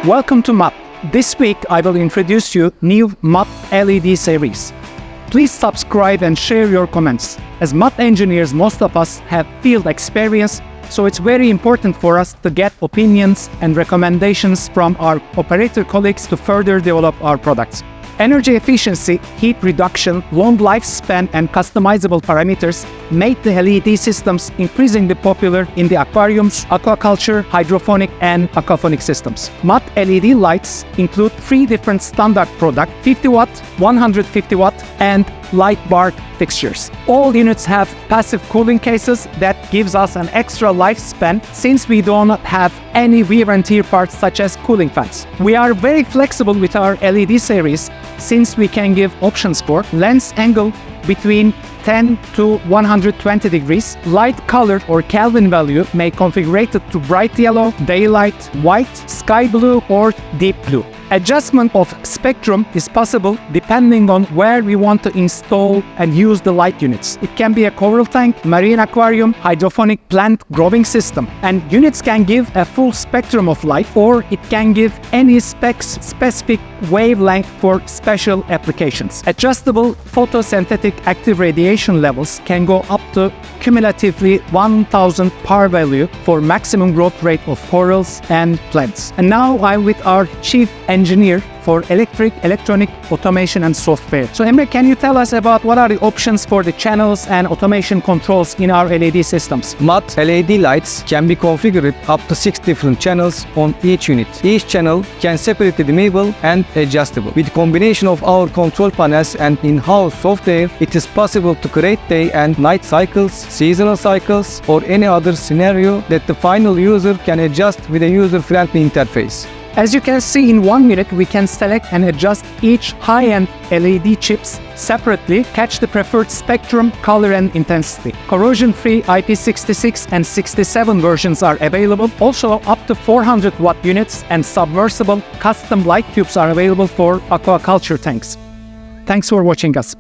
Welcome to MUT. This week I will introduce you new MUT LED series. Please subscribe and share your comments. As MUT engineers, most of us have field experience, so it's very important for us to get opinions and recommendations from our operator colleagues to further develop our products. Energy efficiency, heat reduction, long lifespan, and customizable parameters made the LED systems increasingly popular in the aquariums, aquaculture, hydroponic, and aquaponic systems. MUT LED lights include 3 different standard products: 50 watt, 150 watt, and light bar fixtures. All units have passive cooling cases that gives us an extra lifespan since we do not have any wear and tear parts such as cooling fans. We are very flexible with our LED series since we can give options for lens angle between 10 to 120 degrees, light color or Kelvin value may configure it to bright yellow, daylight, white, sky blue, or deep blue. Adjustment of spectrum is possible depending on where we want to install and use the light units. It can be a coral tank, marine aquarium, hydroponic plant growing system. And units can give a full spectrum of light, or it can give any specific wavelength for special applications. Adjustable photosynthetic active radiation levels can go up to cumulatively 1000 par value for maximum growth rate of corals and plants. And now I'm with our chief engineer for electronic automation and software. So Emre, can you tell us about what are the options for the channels and automation controls in our LED systems? MUT LED lights can be configured up to 6 different channels on each unit. Each channel can separately dimmable and adjustable. With combination of our control panels and in-house software, it is possible to create day and night cycles, seasonal cycles, or any other scenario that the final user can adjust with a user-friendly interface. As you can see, in 1 minute we can select and adjust each high-end LED chips separately, catch the preferred spectrum, color, and intensity. Corrosion-free IP66 and 67 versions are available. Also, up to 400 watt units and submersible custom light tubes are available for aquaculture tanks. Thanks for watching us.